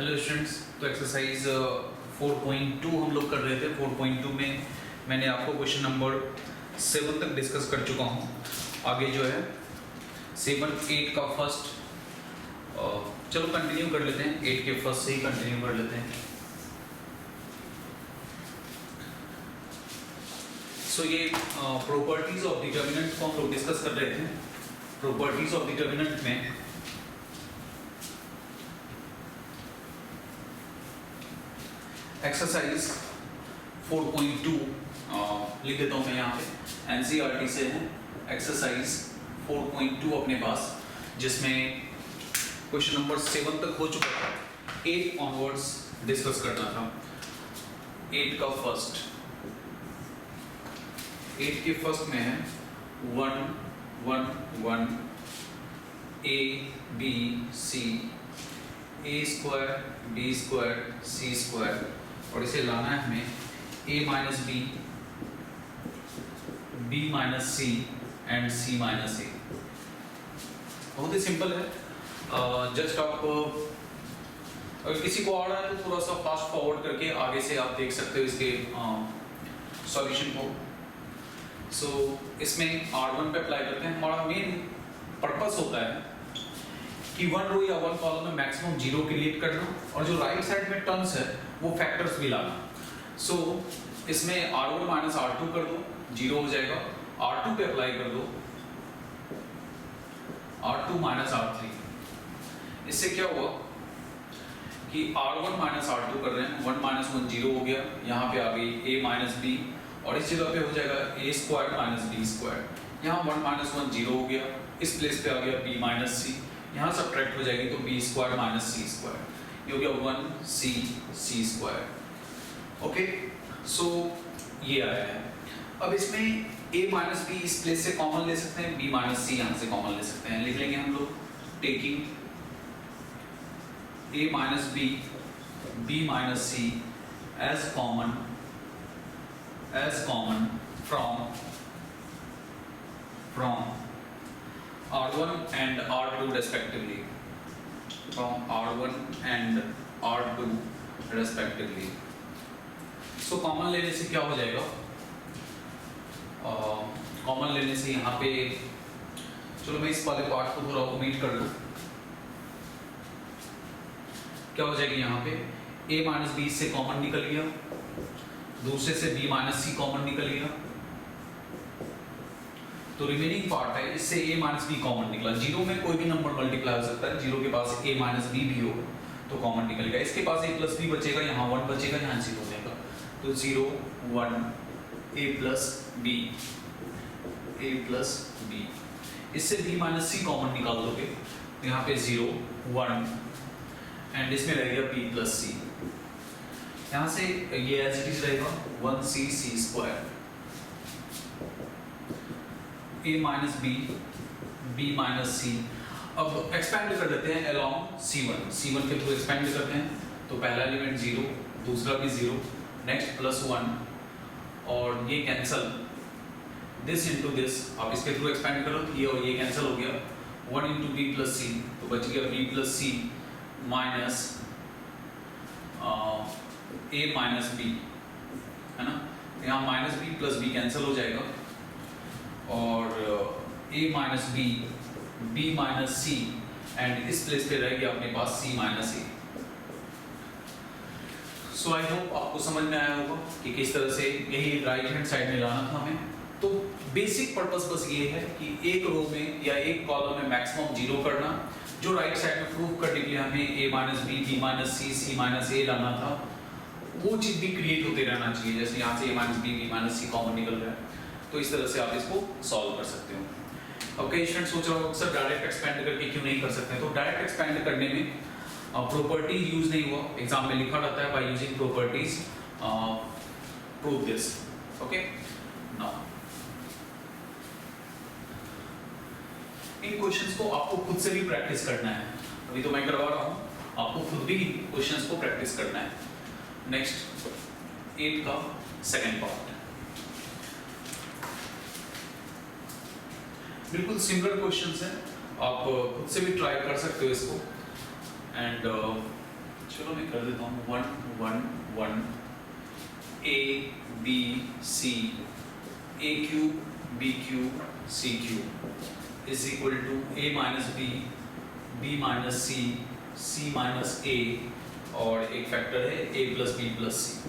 Hello students, तो exercise 4.2 हम लोग कर रहे थे। 4.2 में मैंने आपको क्वेश्चन नंबर 7 तक डिस्कस कर चुका हूँ। आगे जो है 7, 8 का फर्स्ट, चलो कंटिन्यू कर लेते हैं। 8 के फर्स्ट से ही कंटिन्यू कर लेते हैं। सो ये प्रॉपर्टीज ऑफ डिटर्मिनेंट को हम लोग डिस्कस कर रहे थे। प्रॉपर्टीज ऑफ डिटर्मिनेंट में एक्सरसाइज 4.2 लिख देता हूँ मैं यहाँ पे, एनसीईआरटी से है। एक्सरसाइज 4.2 अपने पास, जिसमें क्वेश्चन नंबर 7 तक हो चुका था। 8 ऑनवर्ड्स डिस्कस करना था। 8 का फर्स्ट, 8 के फर्स्ट में है 1 1 1 a b c a square b square c square, और इसे लाना है हमें a minus B, b minus C and c minus A. बहुत ही सिंपल है। जस्ट आप अगर किसी को आ रहा है तो थोड़ा सा फास्ट फॉरवर्ड करके आगे से आप देख सकते हो इसके सॉल्यूशन को। सो इसमें R1 पे अप्लाई करते हैं। हमारा मेन पर्पस होता है कि 1 रो या 1 कॉलम में मैक्सिमम 0 क्रिएट करना, और जो राइट साइड में टर्म्स है वो फैक्टर्स भी लाना। सो इसमें R1 माइनस R2 कर दो, 0 हो जाएगा। R2 पे अप्लाई कर दो R2 माइनस R3। इससे क्या हुआ कि R1 माइनस R2 कर रहे हैं, 1 माइनस 1 0 हो गया। यहाँ पे आ गई a माइनस b, और इस जगह पे हो जाएगा a square minus b square. यहाँ 1 माइनस 1 0 हो गया, इस प्लेस पे आ गया b माइनस c, यहाँ सब्ट्रैक्ट हो जाएगी तो b square minus c square, ये हो गया 1c c square. Okay, so ये आया है। अब इसमें a माइनस b इस प्लेस से कॉमन ले सकते हैं, b माइनस c यहाँ से कॉमन ले सकते हैं। लिख लेंगे हम लोग taking a minus b, b minus c as common from R1 and R2 respectively, from R1 and R2 respectively। So common लेने से क्या हो जाएगा? कॉमन लेने से यहाँ पे, चलो मैं इस वाले पार्ट को थोड़ा ओमिट कर लूँ। क्या हो जाएगी यहाँ पे? a माइनस बी से कॉमन निकल गया, दूसरे से b माइनस सी कॉमन निकल गया, तो रिमेनिंग पार्ट है इससे a माइनस बी कॉमन निकला। 0 में कोई भी नंबर मल्टीप्लाई हो सकता है, 0 के पास a माइनस बी भी हो तो कॉमन निकलेगा। इसके पास a प्लस बी बचेगा, यहाँ 1 बचेगा, यहाँ 0 हो जाएगा, तो 0 1 a प्लस b। इससे b माइनस सी कॉमन निकाल दोगे, यहाँ पे 0 1 एंड इसमें रह गया b प्लस सी। यहाँ से ये एज इट इज रहेगा 1c c square, a minus B, b minus C. अब एक्सपेंड कर लेते हैं अलोंग c1 के थ्रू एक्सपेंड करते हैं, तो पहला एलिमेंट 0, दूसरा भी 0, नेक्स्ट प्लस 1, और ये कैंसल, दिस इनटू दिस आप इसके थ्रू एक्सपेंड करो तो ये और ये कैंसल हो गया। 1 इंटू बी प्लस सी, तो बच गया b plus C minus a minus B, है ना। यहाँ minus B plus B cancel हो जाएगा, और a minus B, b minus C, and इस प्लेस पे रह गया अपने पास c minus A. So I hope आपको समझ में आया होगा कि किस तरह से यही राइट हैंड साइड में लाना था हमें। तो बेसिक पर्पस बस ये है कि एक रो में या एक कॉलम में मैक्सिमम 0 करना। जो राइट साइड में प्रूव करने के लिए हमें a minus B, b minus C, c minus A लाना था, वो चीज भी क्रिएट होते रहना चाहिए। जैसे यहाँ से a minus B, b minus C common निकल रहा है, तो इस तरह से आप इसको सॉल्व कर सकते हो। अब कई स्टूडेंट सोच रहे हो सर डायरेक्ट एक्सपेंड करके क्यों नहीं कर सकते? तो डायरेक्ट एक्सपेंड करने में प्रॉपर्टीज यूज नहीं हुआ, एग्जाम में लिखा रहता है by using properties prove this. Okay, now in questions को आपको खुद से भी प्रैक्टिस करना है। अभी तो मैं करवा रहा हूँ, आपको खुद भी क्वेश्चंस को प्रैक्टिस करना है। नेक्स्ट 8 का सेकंड पार्ट, बिल्कुल सिमिलर क्वेश्चंस हैं, आप खुद से भी ट्राई कर सकते हो इसको। एंड चलो मैं कर देता हूँ 1 1 1 A B C A cube B cube C cube is equal to A minus B B minus C C minus A और एक फैक्टर है A plus B plus C।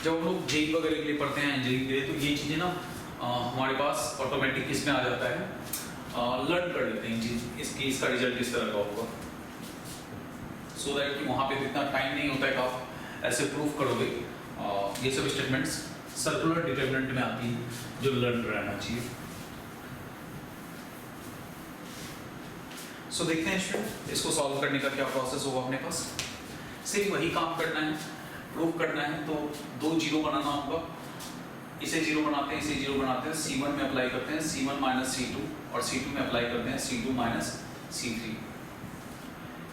जब हम लोग जेई वगैरह के लिए पढ़ते हैं इंजीनियरिंग के लिए तो ये चीज़ें ना हमारे पास ऑटोमेटिक किसमें आ जाता है, लर्न कर लेते हैं इसकी इसका रिजल्ट किस तरह का होगा, सो दैट कि वहाँ पे तो इतना टाइम नहीं होता है कि आप ऐसे प्रूफ करोगे। ये सब स्टेटमेंट्स सर्कुलर डिटरमिनेंट में आती है जो लर्न रहना चाहिए। सो देखते हैं स्टूडेंट इसको सॉल्व करने का क्या प्रोसेस होगा अपने पास। सिर्फ वही काम करना है, प्रूफ करना है तो दो जीरो बनाना होगा, इसे जीरो बनाते हैं इसे जीरो बनाते हैं, C1 में अप्लाई करते हैं C1 माइनस C2 और C2 में अप्लाई करते हैं C2 माइनस C3।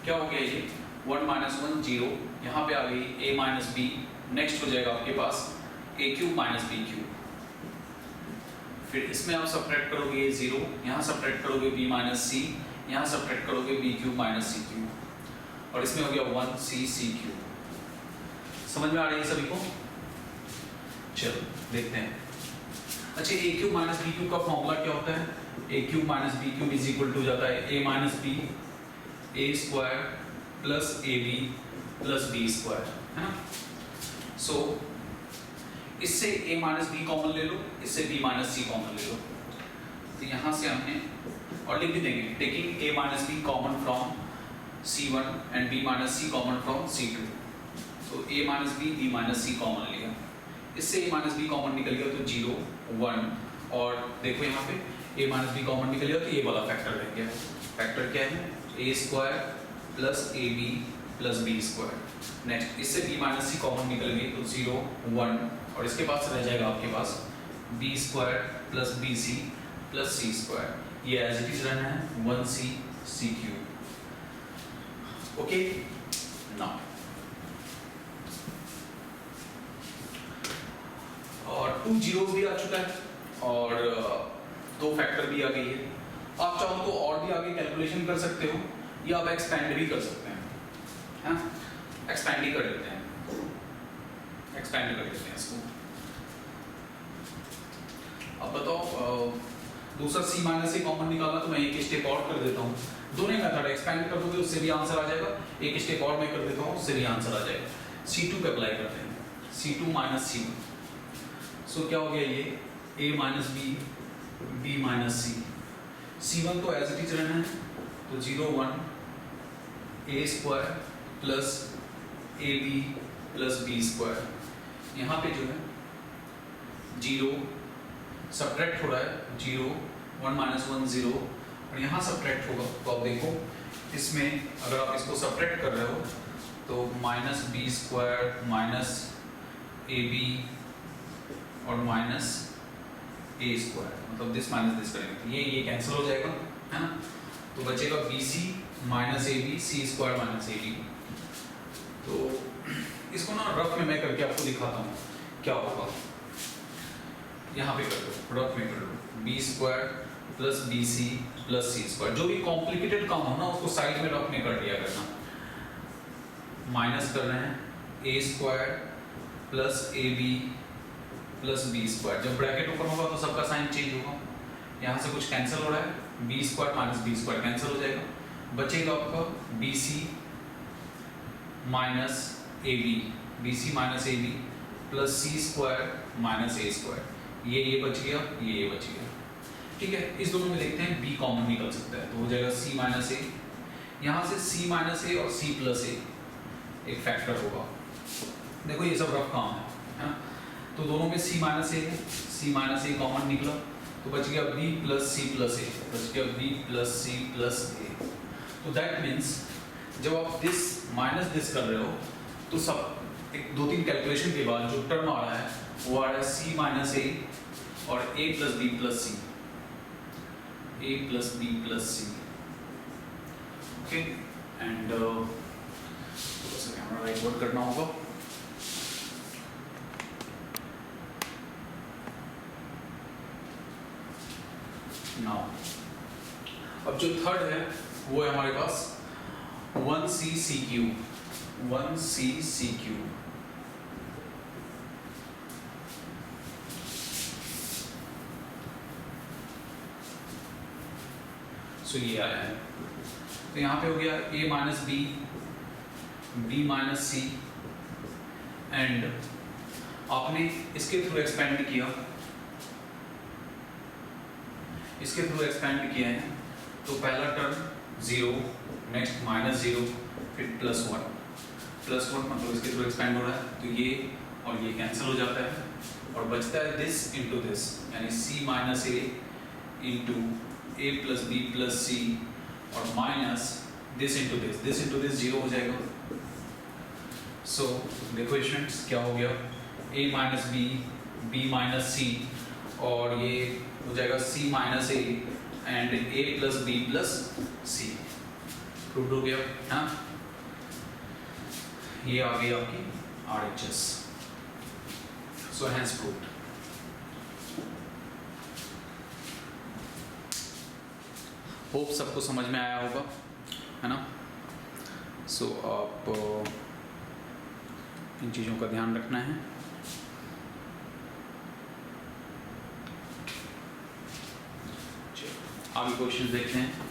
क्या हो गया ये 1 माइनस 1 0, यहाँ पे आ गई A माइनस B, नेक्स्ट हो जाएगा आपके पास A cube minus B cube, फिर इसमें आप सब्ट्रैक्ट करोगे ये 0, यहाँ सब्ट्रैक्ट करोगे B माइनस C, यहाँ सब्ट्रैक्ट करोगे B cube minus C cube और इसमें हो गया 1C C क्यूब। समझ में आ रही है सभी को? चलो देखते हैं। अच्छा A cube minus B cube का फॉर्मूला क्या होता है? A cube minus B cube is equal to जाता है A minus B A square plus AB plus B square, है ना। सो इससे A माइनस B कॉमन ले लो, इससे B माइनस C कॉमन ले लो, तो यहाँ से हमने और लिख भी देंगे taking A minus B common from C1 and B minus C common from C2, तो A minus B minus C common लिया, इससे A माइनस B कॉमन निकल गया तो 0 1 और देखो यहाँ पे A माइनस B कॉमन निकल गया तो ये वाला फैक्टर रह गया। फैक्टर क्या है? A square plus AB plus B square. Next इससे B माइनस C कॉमन निकल गई तो 0 1 और इसके पास रह जाएगा आपके पास B square plus BC plus C square, ये एज इट इज रहना है 1C C cube. Okay now और 2 जीरोस भी आ चुका है और 2 फैक्टर भी आ गई है। आप चाहो तो और भी आगे कैलकुलेशन कर सकते हो या आप एक्सपेंड भी कर सकते हैं, हाँ एक्सपेंड ही कर लेते हैं, एक्सपेंड कर लेते हैं इसको। अब बताओ दूसरा C माइनस से कॉमन निकाला तो मैं एक स्टेप और कर देता हूँ, दोनों मेथड एक्सपेंड कर दोगे उससे भी आंसर आ जाएगा, एक स्टेप और मैं कर देता हूँ उससे भी आंसर आ जाएगा। C2 पे अप्लाई करते हैं C2 माइनस C1, सो क्या हो गया ये A minus B B minus C, C1 तो एज इट इज रहना है तो 0 1 A square plus AB plus B square, यहाँ पे जो है 0 सब्ट्रैक्ट हो रहा है 0 1 माइनस 1 0 और यहाँ सब्ट्रैक्ट होगा तो आप देखो इसमें अगर आप इसको सब्ट्रैक्ट कर रहे हो तो minus B square minus AB और माइनस A स्क्वायर, मतलब दिस माइनस दिस करेंगे तो ये कैंसिल हो जाएगा, है ना। तो बचेगा BC minus AB C square minus AB। तो इसको ना रफ में मैं करके आपको दिखाता हूँ क्या होगा। यहाँ पे कर दो, रफ में कर दो B square plus BC plus C square, जो भी कॉम्प्लिकेटेड काम हो ना उसको साइड में रफ में कर दिया करना। माइनस कर रहे हैं A square plus AB plus B square, जब ब्रैकेट ओपन होगा तो सबका साइन चेंज होगा, यहाँ से कुछ कैंसिल हो रहा है B square minus B square cancel हो जाएगा, बचेगा आपका BC minus AB BC minus AB plus C square minus A square, ये बच गया ये बच गया, ठीक है। इस दोनों में देखते हैं B कॉमन निकल सकता है तो हो जाएगा C माइनस A, यहाँ से C माइनस A और C प्लस A एक फैक्टर होगा। देखो ये सब रफ काम है ना, तो दोनों में C माइनस A है, C माइनस A कॉमन निकला तो बच गया B plus C plus A, बच गया B plus C plus A। तो दैट मीन्स जब आप दिस माइनस दिस कर रहे हो तो सब एक 2-3 कैलकुलेशन के बाद जो टर्म आ रहा है वो आ रहा है C माइनस A और A plus B plus C, A plus B plus C, okay. And थोड़ा सा कैमरा राइट वर्ड करना होगा। नाउ अब जो थर्ड है वो है हमारे पास 1c c cube, 1c c cube, सो ये आया है। तो यहाँ पे हो गया a minus B, b minus C, and आपने इसके थ्रू एक्सपेंड किया, इसके थ्रू एक्सपेंड किया है, तो पहला टर्म 0, नेक्स्ट माइनस 0, फिर प्लस 1, प्लस 1 मतलब इसके थ्रू एक्सपेंड हो रहा है, तो ये और ये कैंसिल हो जाता है और बचता है दिस इंटू दिस, यानी c minus A into a plus B plus C और माइनस दिस इंटू दिस 0 हो जाएगा। सो देखो स्टूडेंट्स क्या हो गया, a minus B, b minus C और ये हो जाएगा c minus A and a plus B plus C. Prove हो गया, हाँ, ये आ गई आपकी RHS। So hence proved. Hope सबको समझ में आया होगा, है ना। सो आप इन चीज़ों का ध्यान रखना है। आगे क्वेश्चन देखते हैं।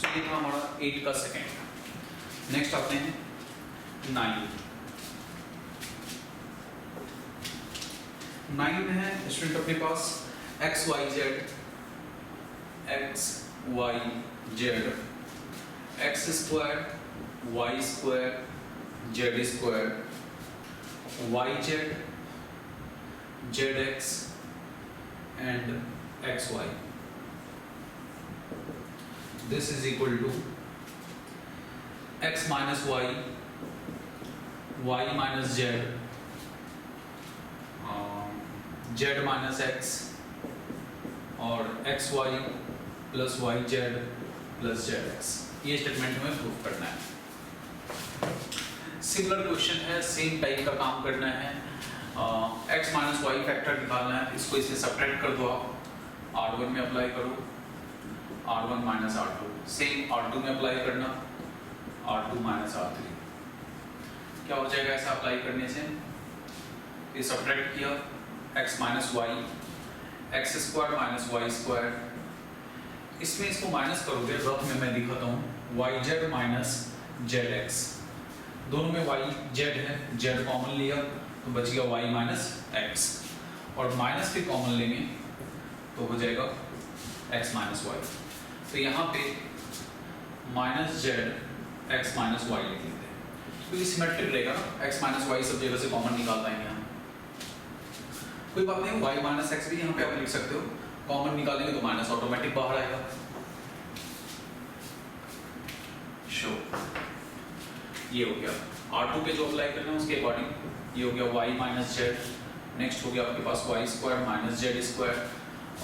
ये था हमारा 8 का सेकेंड। नेक्स्ट आते हैं 9। 9 में है स्टूडेंट अपने पास x y z, x y z, x square, y square, z square, y z, zx and xy। This is equal to x minus y, y minus z, z minus x और xy plus yz plus zx। ये statement हमें proof करना है। Similar question है, same type का काम करना है। x माइनस वाई फैक्टर निकालना है, इसको इससे सब्ट्रैक्ट कर दो आप, R1 में अप्लाई करो, R1 minus R2, same R2 में अप्लाई करना, R2 माइनस R3। क्या हो जाएगा ऐसा अप्लाई करने से, ये सब्ट्रैक्ट किया x minus Y, X square minus Y square, इसमें इसको माइनस करोगे, रफ में मैं दिखाता हूँ, Y Z minus Z X, दोनों में वाई जेड है, जेड कॉमन लिया तो बच गया वाई माइनस एक्स, और माइनस भी कॉमन लेंगे तो हो जाएगा एक्स माइनस वाई। तो यहाँ पे minus Z X minus Y लिख लेते हैं, तो ये सिमेट्रिक रहेगा ना, एक्स माइनस वाई सब जगह से कॉमन निकाल पाएंगे हम, कोई बात नहीं, वाई माइनस एक्स भी यहाँ पे आप लिख सकते हो, कॉमन निकालेंगे तो माइनस ऑटोमेटिक बाहर आएगा। शो ये हो गया R2 पे जो अप्लाई करना है उसके अकॉर्डिंग, ये हो गया y माइनस जेड, नेक्स्ट हो गया आपके पास Y square minus Z square,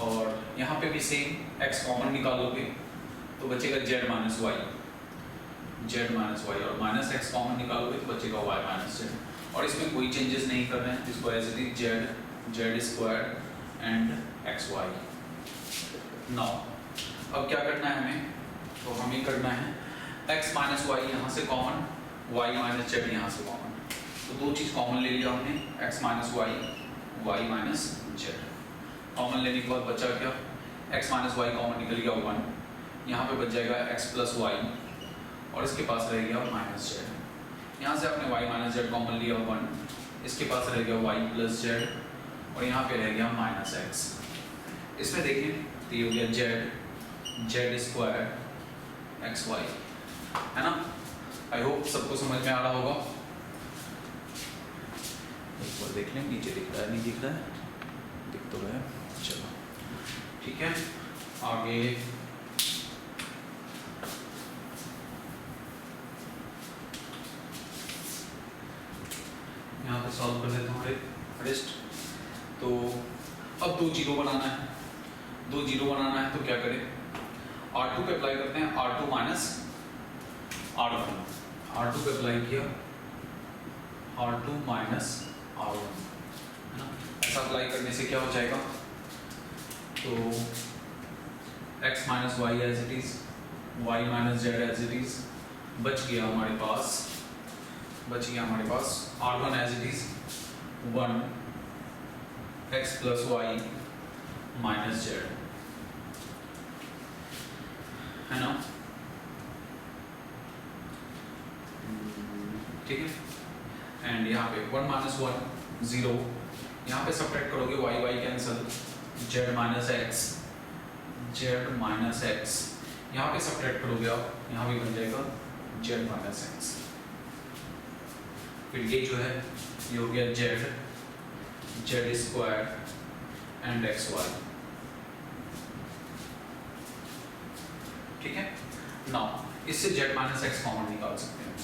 और यहाँ पे भी सेम x कॉमन निकालोगे तो बचेगा z minus y, Z minus y, और माइनस एक्स कॉमन निकालोगे तो बचेगा y माइनस जेड, और इसमें कोई चेंजेस नहीं कर रहे हैं, इसको as it is z square and x y. Now अब क्या करना है हमें, तो हमें करना है x माइनस वाई यहाँ से कॉमन, y माइनस जेड यहाँ से कॉमन, तो दो चीज़ कॉमन ले लिया हमने, x minus y, y minus z. Common लेने के बाद बचा क्या, x माइनस वाई कॉमन निकल गया 1, यहाँ पे बच जाएगा x प्लस वाई, और इसके पास रह गया माइनस जेड। यहाँ से आपने y माइनस जेड कॉमन लिया 1, इसके पास रह गया y प्लस जेड, और यहाँ पे रह गया माइनस एक्स। इसमें देखें तो ये हो गया जेड स्क्वायर एक्स वाई, है ना। आई होप सबको समझ में आ रहा होगा। एक बार देख लें, नीचे दिख रहा है नहीं दिख रहा है, दिख तो रहा है, चलो ठीक है। आगे यहाँ पे सॉल्व कर देता हूँ रेस्ट। तो अब 2 जीरो बनाना है, 2 जीरो बनाना है तो क्या करें, R2 पे अप्लाई करते हैं, R2 माइनस R1, R2 पे अप्लाई किया, R2 माइनस R1, है ना। ऐसा अप्लाई करने से क्या हो जाएगा, तो x minus y as it is, y minus z as it is, बच गया हमारे पास R1 as it is 1 x plus y minus z, है ना, ठीक है। एंड यहाँ पे 1 माइनस 1 0, यहाँ पे सब्ट्रैक्ट करोगे y cancel, z minus x, यहाँ पे सब्ट्रैक्ट करोगे आप, यहाँ भी बन जाएगा z माइनस x, फिर ये जो है ये हो गया z स्क्वायर एंड xy, ठीक है। नाउ इससे z माइनस x कॉमन निकाल सकते हैं,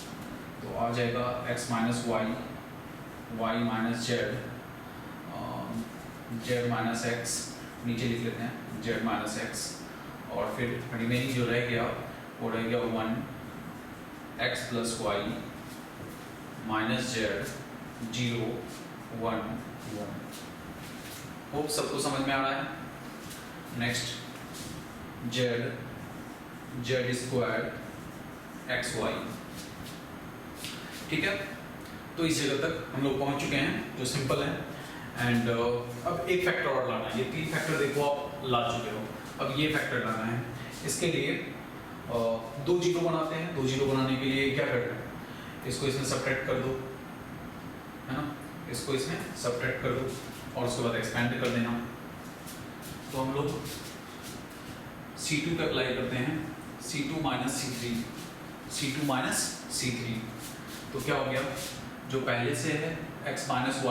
तो आ जाएगा x minus y minus z minus x, नीचे लिख लेते हैं z माइनस x, और फिर रिमेनिंग जो रह गया वो रह गया 1 x plus y minus z 0 1 1। Hope सबको समझ में आ रहा है। Next z square x y, ठीक है। तो इस जगह तक हम लोग पहुंच चुके हैं जो सिंपल है। एंड अब एक फैक्टर और लाना है, ये 3 फैक्टर देखो आप ला चुके हो, अब ये फैक्टर लाना है। इसके लिए 2 जीरो बनाते हैं। 2 जीरो बनाने के लिए क्या करना है, इसको इसमें सब्ट्रैक्ट कर दो, है ना, इसको इसमें सब्ट्रैक्ट कर दो और उसके बाद एक्सपेंड कर देना। तो हम लोग C2 पे अप्लाई करते हैं, C2 माइनस C3, तो क्या हो गया, जो पहले से है x minus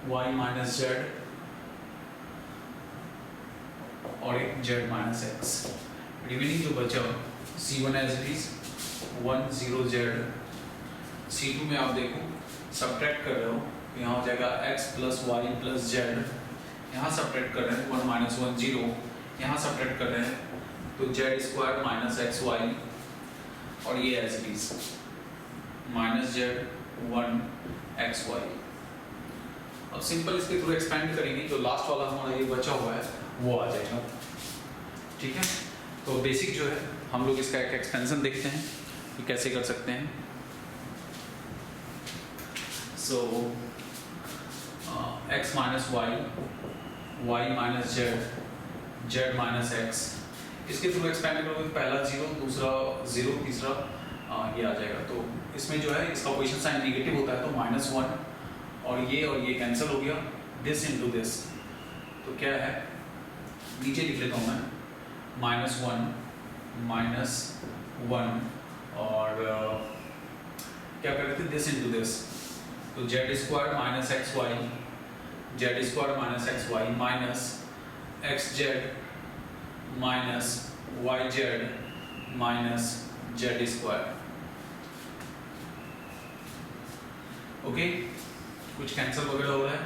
y minus Z और एक z माइनस x, रिमेनिंग जो बचा C1 as it is 1 0 z, C2 में आप देखो सब्ट्रैक्ट कर रहे हो, यहाँ हो जाएगा x plus y plus z, यहाँ सब्ट्रैक्ट कर रहे हैं 1 माइनस 1 0, यहाँ सब्ट्रैक्ट कर रहे हैं तो z square minus x y, और ये as it is minus z 1 x y. अब सिंपल इसके थ्रू एक्सपेंड करेंगे, जो लास्ट वाला हमारा ये बचा हुआ है वो आ जाएगा, ठीक है। तो बेसिक जो है हम लोग इसका एक एक्सपेंशन देखते हैं कि कैसे कर सकते हैं। So X minus Y minus Z minus X, इसके थ्रू एक्सपेंड करोगे, पहला 0 दूसरा 0 तीसरा ये आ जाएगा। तो इसमें जो है इसका पोजीशन साइन नेगेटिव होता है तो -1, और ये कैंसिल हो गया, दिस इनटू दिस, तो क्या है नीचे लिख लेता हूँ मैं -1 और क्या कर रहे थे दिस इनटू दिस, तो z square minus x y minus x z minus y Z minus Z square. Okay, कुछ कैंसिल वगैरह हो रहा है,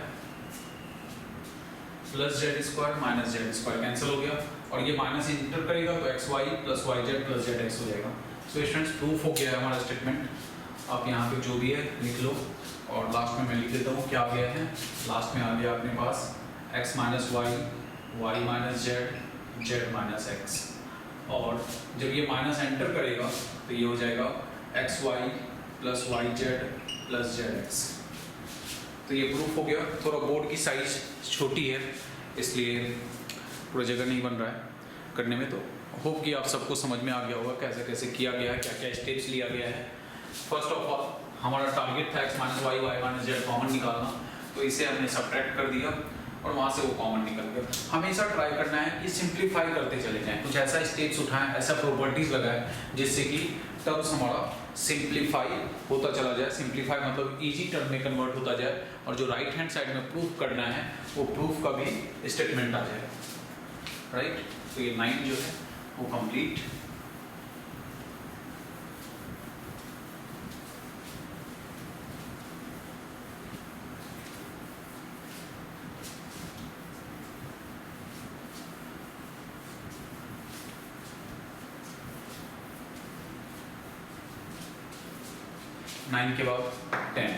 plus z square minus Z square cancel हो गया, और ये माइनस इंटर करेगा तो x y plus y z plus z x हो जाएगा। सो स्टूडेंट्स प्रूफ हो गया है हमारा स्टेटमेंट। आप यहाँ पे जो भी है लिख लो, और लास्ट में मैं लिख देता हूँ क्या आ गया है। लास्ट में आ गया अपने पास x minus Y minus Z minus x, और जब ये माइनस एंटर करेगा तो ये हो जाएगा x y plus y z plus z x. तो ये प्रूफ हो गया। थोड़ा बोर्ड की साइज छोटी है इसलिए पूरा जगह नहीं बन रहा है करने में, तो होप कि आप सबको समझ में आ गया होगा कैसे कैसे किया गया है, क्या क्या स्टेप्स लिया गया है। फर्स्ट ऑफ ऑल हमारा टारगेट था x minus Y minus z common निकालना, तो इसे हमने सब्ट्रैक्ट कर दिया और वहाँ से वो कॉमन निकल गया। हमेशा ट्राई करना है कि सिंप्लीफाई करते चले जाएं, कुछ ऐसा स्टेप्स उठाएं, ऐसा प्रॉपर्टीज लगाएं जिससे कि टर्म्स हमारा सिंप्लीफाई होता चला जाए। सिंप्लीफाई मतलब इजी टर्म में कन्वर्ट होता जाए, और जो राइट हैंड साइड में प्रूफ करना है वो प्रूफ का भी स्टेटमेंट आ जाए, राइट। तो ये 9 जो है वो कंप्लीट। 9 के बाद 10,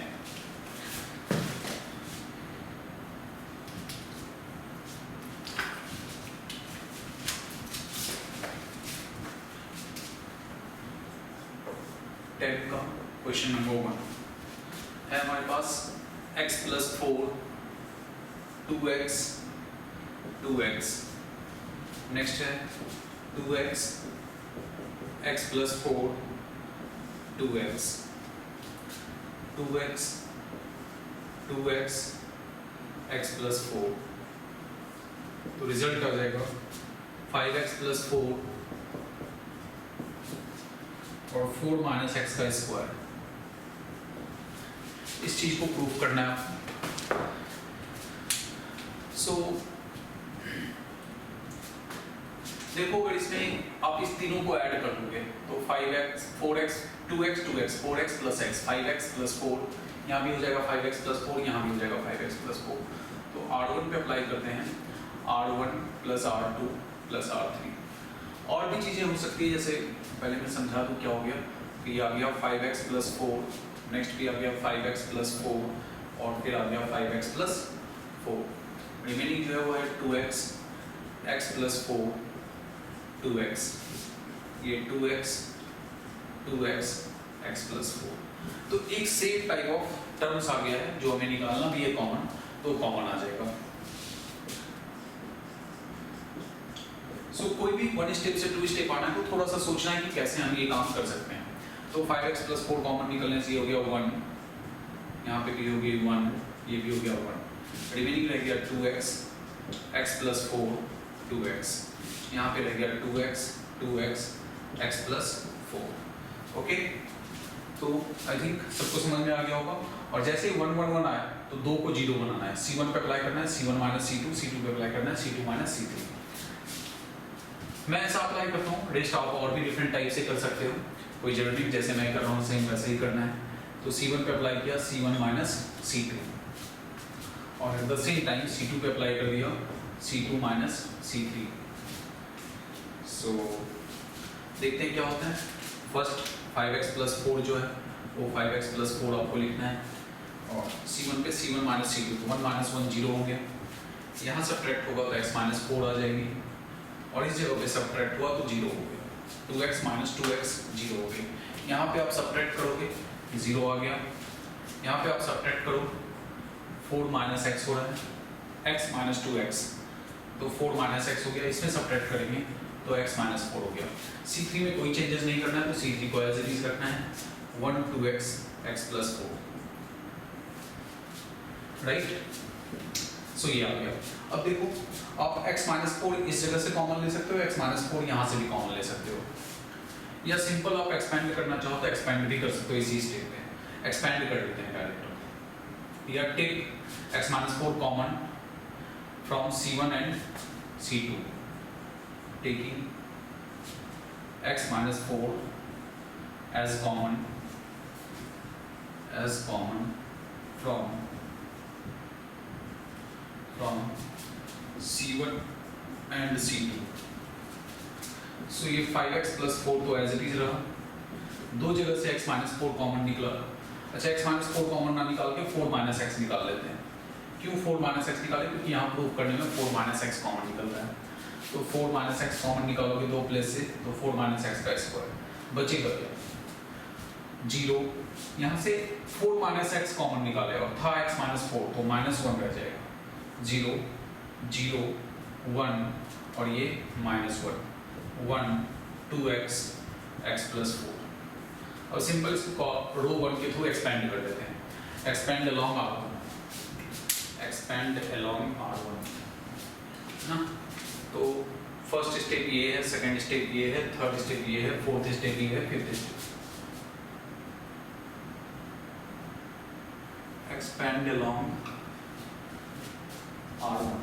का क्वेश्चन नंबर 1 है हमारे पास x plus 4 2x 2x, next है 2x x plus 4 2x 2x 2x x plus 4, तो रिजल्ट क्या हो जाएगा 5x प्लस 4 और 4 माइनस एक्स का स्क्वायर। इस चीज को प्रूव करना है आपको। सो देखो अगर इसमें आप इस तीनों को ऐड कर दोगे तो 5x 4x 2x 2x 4x plus x 5x plus 4, यहाँ भी हो जाएगा 5x प्लस 4, यहाँ भी हो जाएगा 5x प्लस 4। तो R1 पे अप्लाई करते हैं, R1 plus R2 plus R3। और भी चीज़ें हो सकती है, जैसे पहले मैं समझा दूँ क्या हो गया कि आ गया 5x प्लस 4, नेक्स्ट भी आ गया 5x प्लस 4 और फिर आ गया 5x प्लस 4। रिमेनिंग जो है वो है 2x x प्लस 4 2x, ये 2x 2x x प्लस 4। तो एक सेम टाइप ऑफ टर्म्स आ गया है जो हमें निकालना भी है कॉमन, तो कॉमन आ जाएगा। सो कोई भी वन स्टेप से टू स्टेप आना है तो थोड़ा सा सोचना है कि कैसे हम ये काम कर सकते हैं। तो 5x प्लस 4 कॉमन निकलने से ये हो गया 1, यहाँ पे भी हो गया 1, ये भी हो गया 1, रिमेनिंग रह गया 2x x प्लस 4 2x, यहाँ पे रह गया 2x 2x x plus 4। Okay, तो आई थिंक सबको समझ में आ गया होगा। और जैसे ही 1 1 1 आया तो 2 को 0 बनाना है, C1 पे अप्लाई करना है, C1 माइनस C2, C2 पे अप्लाई करना है, C2 माइनस C3। मैं ऐसा अप्लाई करता हूँ, रेस्ट आप और भी डिफरेंट टाइप से कर सकते हो, कोई जरूरी जैसे मैं कर रहा हूँ सेम वैसे ही करना है। तो C1 पे अप्लाई किया C1 माइनस C2 और at the same time C2 पे अप्लाई कर दिया C2 माइनस C3। सो देखते हैं क्या होता है। फर्स्ट 5x प्लस 4 जो है वो 5x प्लस 4 आपको लिखना है और C1 पे C1 माइनस C2, तो 1 माइनस 1 0 हो गया, यहाँ सब्ट्रैक्ट होगा तो x माइनस 4 आ जाएगी और इस जगह पे सब्ट्रैक्ट हुआ तो 0 हो गया, 2x माइनस 2x 0 हो गया। यहाँ पे आप सब्ट्रैक्ट करोगे 0 आ गया, यहाँ पे आप सब्ट्रैक्ट करो 4 माइनस x हो रहा है, x माइनस 2x तो 4 माइनस x हो गया, इसमें सब्ट्रैक्ट करेंगे तो x माइनस 4 हो गया। C3 में कोई चेंजेस नहीं करना है तो C3 को एज इट इज रखना है 1 2x x प्लस 4, राइट। सो ये आ गया। अब देखो आप x माइनस 4 इस जगह से कॉमन ले सकते हो, x माइनस 4 यहाँ से भी कॉमन ले सकते हो, या सिंपल आप एक्सपेंड करना चाहो तो एक्सपेंड भी कर सकते हो। इसी स्टेप पे एक्सपेंड कर देते हैं डायरेक्ट, या take x minus 4 common from C1 and C2, taking x minus 4 as common from C1 and C2। so ये 5x plus 4 तो as it is रहा, दो जगह से x minus 4 कॉमन निकला। अच्छा x minus 4 कॉमन ना निकाल के 4 minus x निकाल लेते हैं। क्यों 4 minus x निकाले? क्योंकि यहाँ प्रूव करने में 4 minus x कॉमन निकल रहा है, तो 4 माइनस एक्स कॉमन निकालोगे दो प्लेस से तो 4 माइनस एक्स का स्क्वायर बचेगा क्या 0। यहाँ से 4 माइनस एक्स कॉमन निकाले और था x माइनस 4 तो माइनस 1 रह जाएगा, 0 0 1 और ये माइनस 1 1 2x x प्लस 4। और सिंपल इसको रो 1 के थ्रू एक्सपेंड कर देते हैं, एक्सपेंड अलोंग R1 ना। तो फर्स्ट स्टेप ये है, सेकंड स्टेप ये है, थर्ड स्टेप ये है, फोर्थ स्टेप ये है, fifth step expand along R1।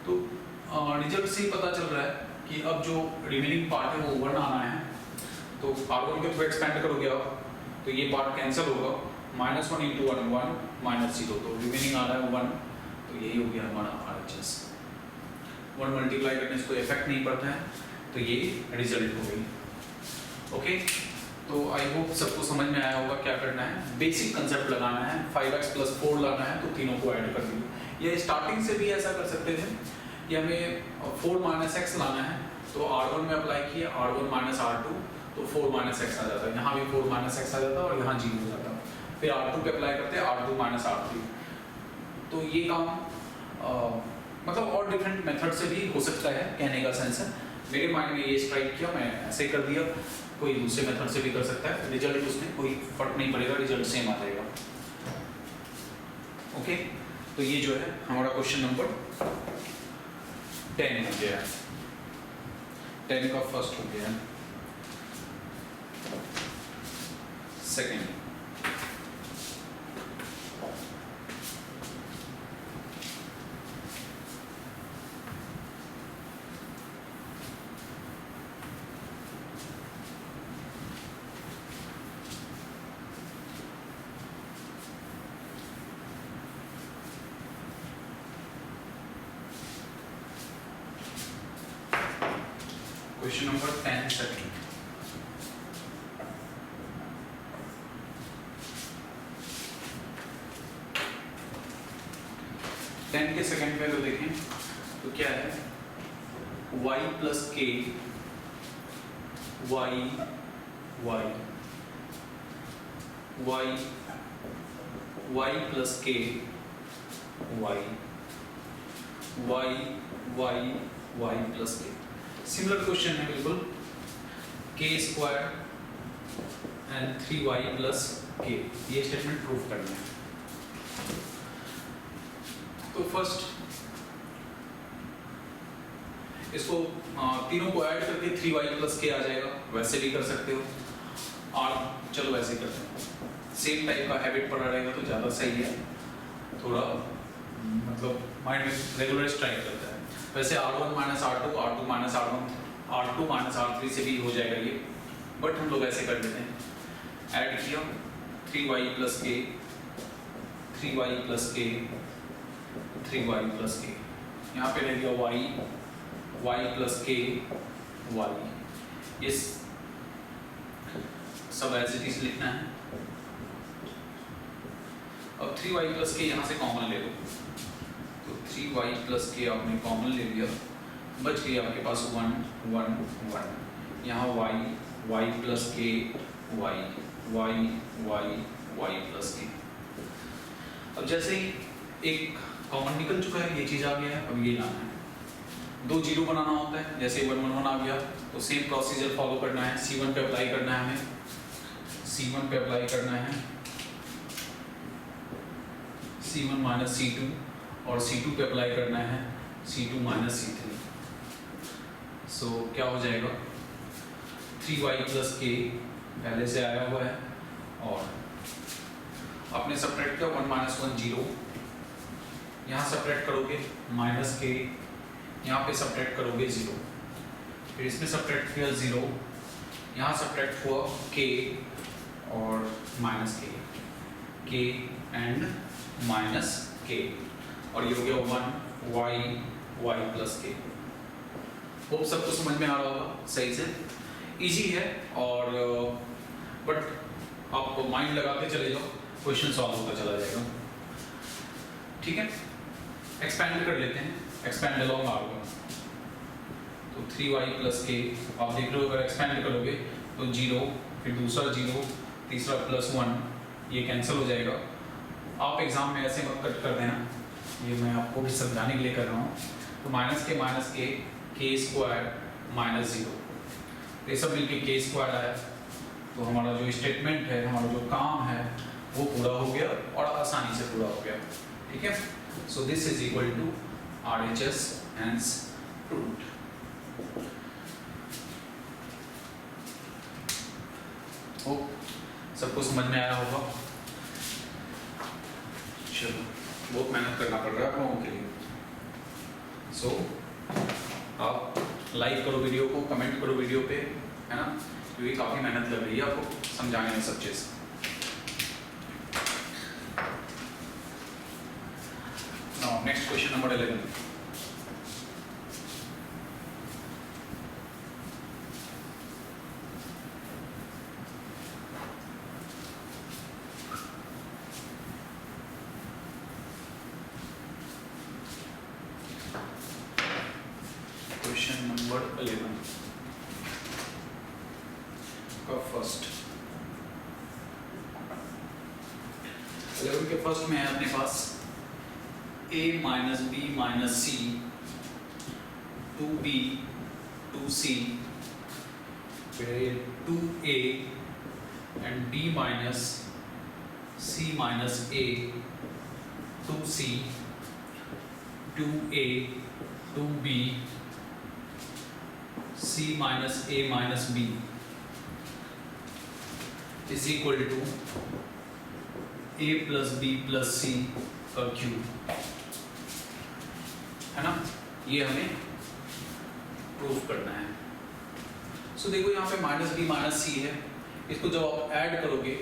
तो रिजल्ट से ही पता चल रहा है कि अब जो रिमेनिंग पार्ट है वो 1 आना है, तो R1 के थ्रू एक्सपेंड करोगे आप तो ये पार्ट कैंसिल होगा, -1 × 1 1 -0, तो रिमेनिंग आ रहा है 1, तो यही हो गया हमारा RHS। 1 मल्टीप्लाई करने से कोई इफेक्ट नहीं पड़ता है, तो ये रिजल्ट हो गई। ओके, तो आई होप सबको समझ में आया होगा क्या करना है। बेसिक कंसेप्ट लगाना है, 5x + 4 लाना है तो तीनों को ऐड कर दिए। ये स्टार्टिंग से भी ऐसा कर सकते थे कि हमें 4 - x लाना है तो R1 में अप्लाई किया, R1 - R2 तो 4 - x आ जाता है, यहाँ भी 4 - x आ जाता और यहाँ 0 हो जाता। फिर R2 पे अप्लाई करते हैं, R2 - R3। तो ये काम मतलब और डिफरेंट मेथड से भी हो सकता है, कहने का सेंस है। मेरे माइंड में ये स्ट्राइक किया, मैं ऐसे ही कर दिया। कोई दूसरे मेथड से भी कर सकता है, रिजल्ट उसमें कोई फर्क नहीं पड़ेगा, रिजल्ट सेम आ जाएगा। ओके, तो ये जो है हमारा क्वेश्चन नंबर 10 हो गया है, 10 का फर्स्ट हो गया है। Second, question number 10 second. के सेकंड में तो देखें तो क्या है, y + k y y y y + k y y y y + k। Similar question है बिल्कुल, k² and 3y + k, ये स्टेटमेंट प्रूफ करना है। तो फर्स्ट इसको तीनों को ऐड करके 3y + k आ जाएगा, वैसे भी कर सकते हो। और चलो वैसे ही करते हैं, सेम टाइप का हैबिट पड़ा रहेगा तो ज़्यादा सही है, थोड़ा मतलब माइंड में रेगुलर स्ट्राइक करता है। वैसे R1 - R2 R2 - R1 R2 - R3 से भी हो जाएगा ये, बट हम लोग ऐसे कर लेते हैं। ऐड किया 3y + k 3y + k 3y + k, यहाँ पे रह गया y + k y, इस सब एज इट इज लिखना है। अब 3y + k यहाँ से कॉमन ले लो, तो 3y + k आपने कॉमन ले लिया, बच गई आपके पास 1 1 1, यहाँ y + k y y y y + k। अब जैसे ही एक कॉमन निकल चुका है, ये चीज़ आ गया है, अब ये लाना है। 2 0 बनाना होता है, जैसे 1 1 1 आ गया तो सेम प्रोसीजर फॉलो करना है। C1 पे अप्लाई करना है हमें, C1 पे अप्लाई करना है, C1 - C2, और C2 पे अप्लाई करना है C2 - C3। सो क्या हो जाएगा, 3y + k पहले से आया हुआ है, और आपने सब्ट्रैक्ट किया 1 - 1 0, यहाँ सब्ट्रैक्ट करोगे -k, यहाँ पे सब्ट्रैक्ट करोगे 0, फिर इसमें सब्ट्रैक्ट किया 0, यहाँ सब्ट्रैक्ट हुआ k और -k एंड -k, और ये हो गया 1 y + k। होप सबको समझ में आ रहा होगा सही से, इजी है, और बट आप माइंड लगाते चले जाओ, क्वेश्चन सॉल्व होता चला जाएगा। ठीक है, एक्सपैंड कर लेते हैं, एक्सपैंड अलोंग R1, तो 3y + k आप देख रहे हो, अगर एक्सपैंड करोगे तो 0, फिर दूसरा 0, तीसरा +1, ये कैंसिल हो जाएगा। आप एग्जाम में ऐसे मत कट कर देना, ये मैं आपको भी समझाने के लिए कर रहा हूँ। तो -k k² -0, ये सब मिलके k² आया, तो हमारा जो स्टेटमेंट है, हमारा जो काम है वो पूरा हो गया और आसानी से पूरा हो गया। ठीक है, so this is equal to RHS hence proved. Hope सबको समझ में आया होगा। चलो, बहुत मेहनत करना पड़ रहा है आप लोगों के लिए। सो आप लाइक करो वीडियो को, कमेंट करो वीडियो पे, है ना, क्योंकि काफ़ी मेहनत लग रही है आपको समझाने में सब चीज़। Now next question number 11। Question number 11 का फर्स्ट 11 के फर्स्ट में है अपने पास a minus B minus C 2b 2c फिर 2a and b minus c minus a 2c 2a 2b c minus a minus b is equal to a plus b plus c का cube, है ना। ये हमें proof करना है। सो देखो यहाँ पे माइनस बी माइनस सी है, इसको जब आप ऐड करोगे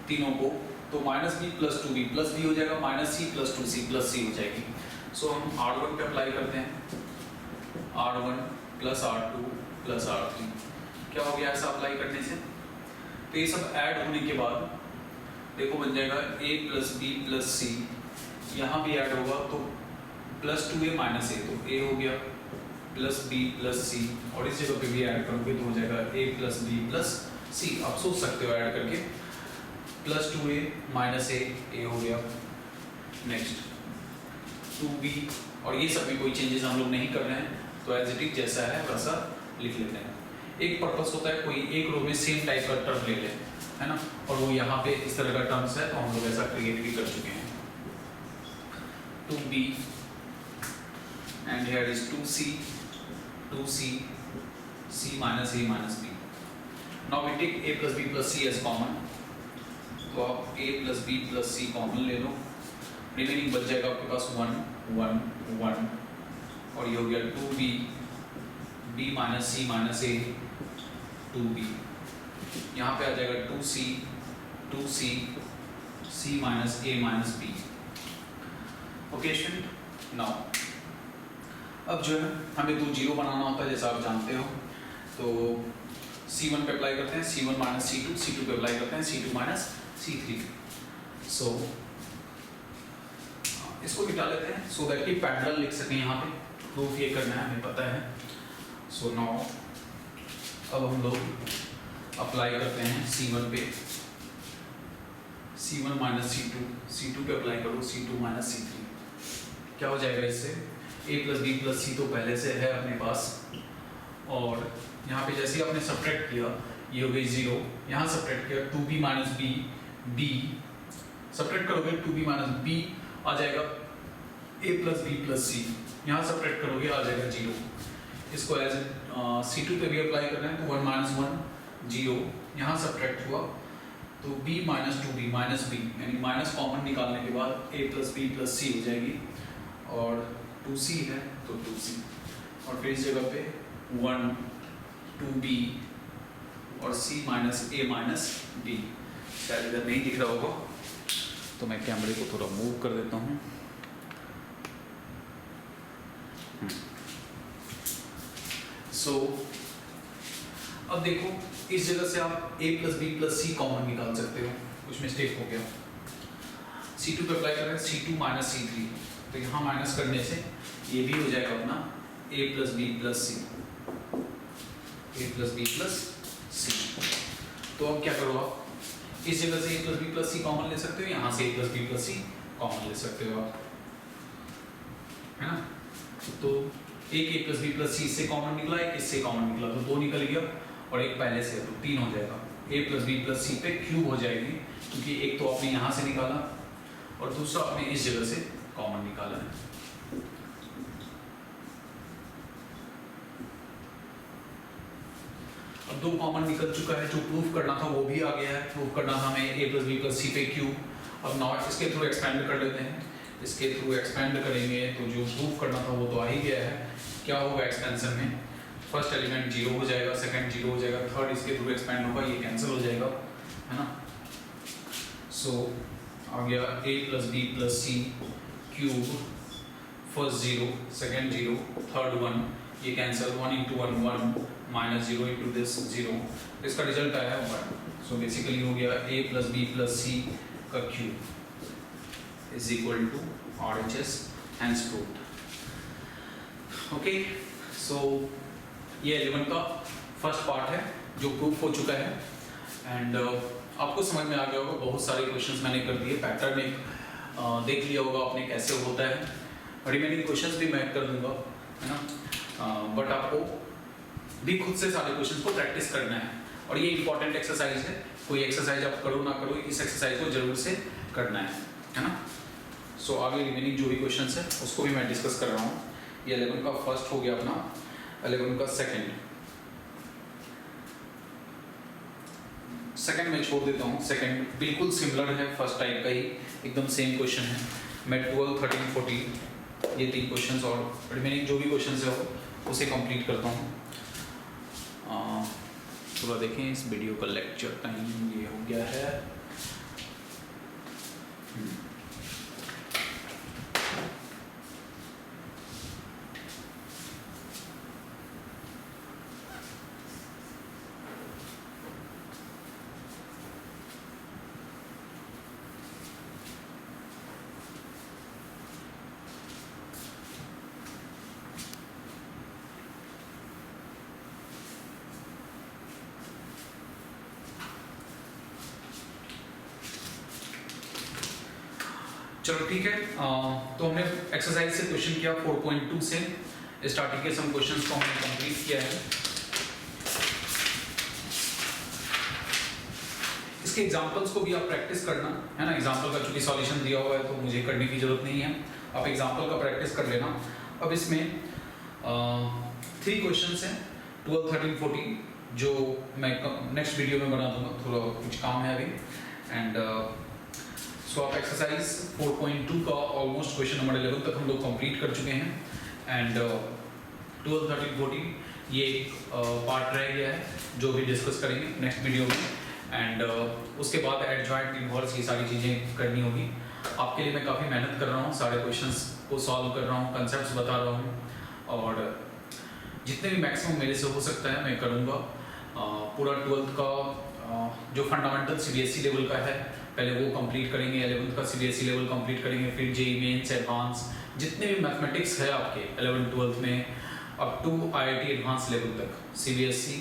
तीनों को तो minus B plus two B plus B हो जाएगा, minus C plus two C plus C हो जाएगी। सो हम R1 पे अप्लाई करते हैं, R1 plus R2 plus R3। क्या हो गया ऐसा अप्लाई करने से? तो ये सब ऐड होने के बाद देखो बन जाएगा a प्लस बी प्लस सी, यहाँ भी ऐड होगा तो प्लस 2a माइनस a, तो a हो गया प्लस b प्लस सी, और इस जगह पे भी ऐड करोगे तो हो जाएगा a प्लस b प्लस सी। आप सोच सकते हो ऐड करके प्लस 2a माइनस a हो गया। नेक्स्ट 2b, और ये सब में कोई चेंजेस हम लोग नहीं कर रहे हैं तो एज इट इज जैसा है वैसा लिख लेते हैं। एक पर्पस होता है कोई एक रो में सेम टाइप का टर्म ले ले, है ना, और वो यहाँ पे इस तरह का टर्म्स है तो हम लोग ऐसा क्रिएट भी कर चुके हैं। 2b and here is 2c c minus a minus b। Now we take a plus b plus c as common, तो आप a plus b plus c common ले लो, रिमेनिंग बच जाएगा आपके पास 1 1 1, और ये हो गया 2b b minus c minus a 2b, यहाँ पे आ जाएगा 2c c minus a minus b। Okay student, now अब जो है हमें दो जीरो बनाना होता है जैसा आप जानते हो, तो c1 पे अप्लाई करते हैं c1 माइनस c2 पे अप्लाई करते हैं c2 माइनस c3। सो इसको मिटा लेते हैं सो दैट कि पैरेलल लिख सकें, यहाँ पे प्रूफ ये करना है हमें पता है। सो नाउ अब हम लोग अप्लाई करते हैं c1 पे c1 माइनस c2 पे अप्लाई करो c2 माइनस c3। क्या हो जाएगा इससे? a plus B plus C तो पहले से है अपने पास, और यहाँ पे जैसे आपने सब्ट्रैक्ट किया ये हो गई 0, यहाँ सब्ट्रैक्ट किया 2b माइनस b सब्ट्रैक्ट करोगे 2b माइनस b आ जाएगा a प्लस b प्लस सी, यहाँ सब्ट्रैक्ट करोगे आ जाएगा 0। इसको एज c2 पे भी अप्लाई करना है तो 1 माइनस 1 0, यहाँ सब्ट्रैक्ट हुआ तो b minus 2b minus b, यानी माइनस कॉमन निकालने के बाद a plus b plus C हो जाएगी, और 2c है तो 2c, और फिर इस जगह पे 1 2b और c minus a minus b। शायद इधर नहीं दिख रहा होगा तो मैं कैमरे को थोड़ा मूव कर देता हूँ। सो अब देखो इस जगह से आप a plus B plus C common निकाल सकते हो, कुछ मिस्टेक हो गया। c2 पे अप्लाई कर रहे हैं c2 माइनस c3, तो यहाँ माइनस करने से ये भी हो जाएगा अपना a plus B plus C, a plus B plus C. तो अब क्या करो, आप इस जगह से a plus B plus C common ले सकते हो, यहाँ से a plus B plus C common ले सकते हो आप, है ना। तो एक a plus B plus C इससे कॉमन निकला, एक इससे कॉमन निकला, तो 2 निकल गया, और एक पहले से तो 3 हो जाएगा। a प्लस बी प्लस सी पे क्यूब हो जाएगी, क्योंकि एक तो आपने यहाँ से निकाला और दूसरा आपने इस जगह से कॉमन निकाला है। अब 2 कॉमन निकल चुका है, जो प्रूफ करना था वो भी आ गया है। प्रूफ करना था हमें a प्लस बी प्लस सी पे क्यूब। अब नॉट इसके थ्रू एक्सपेंड कर लेते हैं, इसके थ्रू एक्सपेंड करेंगे तो जो प्रूफ करना था वो तो आ ही गया है। क्या होगा एक्सपेंशन में? फर्स्ट एलिमेंट 0 हो जाएगा, सेकंड 0 हो जाएगा, थर्ड इसके थ्रू एक्सपेंड होगा, ये कैंसिल हो जाएगा, है ना। सो आ गया a plus B plus c cube, first 0 second 0 third 1, ये cancel, 1 into 1 1 minus 0 into this 0, इसका रिजल्ट आया 1। सो बेसिकली हो गया a plus B plus C का cube is equal to RHS, hence proved। Okay, so ये 11 का first part है जो प्रूफ हो चुका है एंड आपको समझ में आ गया होगा। बहुत सारे क्वेश्चंस मैंने कर दिए, पैटर्न एक देख लिया होगा आपने कैसे होता है। रिमेनिंग क्वेश्चंस भी मैं कर दूंगा, है ना, बट आपको भी खुद से सारे क्वेश्चंस को प्रैक्टिस करना है और ये इंपॉर्टेंट एक्सरसाइज है। कोई एक्सरसाइज आप करो ना करो, इस एक्सरसाइज को जरूर से करना है ना। सो आगे रिमेनिंग जो भी क्वेश्चंस है उसको भी मैं डिस्कस कर रहा हूँ। ये 11 का फर्स्ट हो गया अपना, 11 का सेकंड में छोड़ देता हूँ। सेकंड बिल्कुल सिमिलर है फर्स्ट टाइप का ही, एकदम सेम क्वेश्चन है। मैं 12, 13, 14 ये 3 क्वेश्चंस और रिमेनिंग जो भी क्वेश्चंस है वो उसे कंप्लीट करता हूँ। थोड़ा देखें इस वीडियो का लेक्चर टाइम ये हो गया है। चलो ठीक है, तो हमने एक्सरसाइज से क्वेश्चन किया 4.2 से स्टार्टिंग के सम क्वेश्चंस को हमने कंप्लीट किया है। इसके एग्जांपल्स को भी आप प्रैक्टिस करना, है ना। एग्जांपल का चूंकि सॉल्यूशन दिया हुआ है तो मुझे करने की जरूरत नहीं है, आप एग्जांपल का प्रैक्टिस कर लेना। अब इसमें 3 क्वेश्चंस हैं 12, 13, 14 जो मैं नेक्स्ट वीडियो में बना दूंगा, थोड़ा कुछ काम है अभी। एंड सो आप एक्सरसाइज 4.2 का ऑलमोस्ट क्वेश्चन नंबर 11 तक हम लोग कंप्लीट कर चुके हैं एंड 12, 13, 14 ये एक पार्ट रह गया है जो भी डिस्कस करेंगे नेक्स्ट वीडियो में। एंड उसके बाद एडजॉइंट, इन्वर्स ये सारी चीज़ें करनी होगी। आपके लिए मैं काफ़ी मेहनत कर रहा हूँ, सारे क्वेश्चंस को सॉल्व कर रहा हूँ, कंसेप्ट्स बता रहा हूँ और जितने भी मैक्सिमम मेरे से हो सकता है मैं करूँगा। पूरा 12th का जो फंडामेंटल CBSE लेवल का है पहले वो कंप्लीट करेंगे, 11th का CBSE लेवल कंप्लीट करेंगे, फिर JEE मेंस, एडवांस जितने भी मैथमेटिक्स है आपके 11th 12th में up to IIT advance level तक, CBSE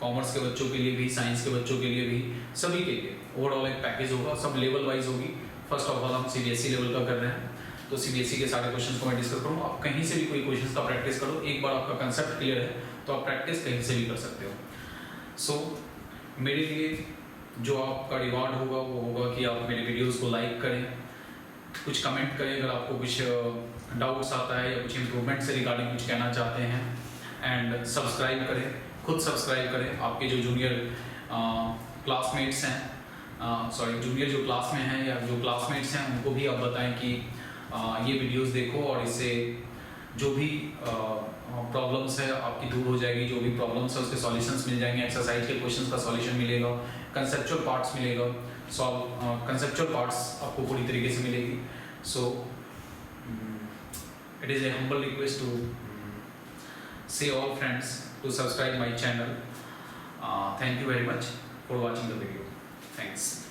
कॉमर्स के बच्चों के लिए भी, साइंस के बच्चों के लिए भी, सभी के लिए ओवरऑल एक पैकेज होगा, सब लेवल वाइज होगी। फर्स्ट ऑफ ऑल हम CBSE लेवल का कर रहे हैं तो CBSE के सारे क्वेश्चंस को मैं डिस्कस करूँगा। आप कहीं से भी कोई क्वेश्चंस का प्रैक्टिस करो, एक बार आपका कंसेप्ट क्लियर है तो आप प्रैक्टिस कहीं से भी कर सकते हो। सो मेरे लिए जो आपका रिवार्ड होगा वो होगा कि आप मेरे वीडियोस को लाइक करें, कुछ कमेंट करें अगर आपको कुछ डाउट्स आता है या कुछ इम्प्रूवमेंट से रिगार्डिंग कुछ कहना चाहते हैं, एंड सब्सक्राइब करें, खुद सब्सक्राइब करें। आपके जो जूनियर क्लासमेट्स हैं, सॉरी जूनियर जो क्लास में हैं या जो क्लासमेट्स हैं उनको भी आप बताएं कि ये वीडियोस देखो और इससे जो भी प्रॉब्लम्स है आपकी दूर हो जाएगी, जो भी प्रॉब्लम्स है उसके सॉल्यूशंस मिल जाएंगे, एक्सरसाइज के क्वेश्चंस का सॉल्यूशन मिलेगा, कंसेप्चुअल पार्ट्स मिलेगा, कंसेप्चुअल पार्ट्स आपको पूरी तरीके से मिलेगी। So it is a humble request to say all friends to subscribe my channel. Thank you very much for watching the video. Thanks.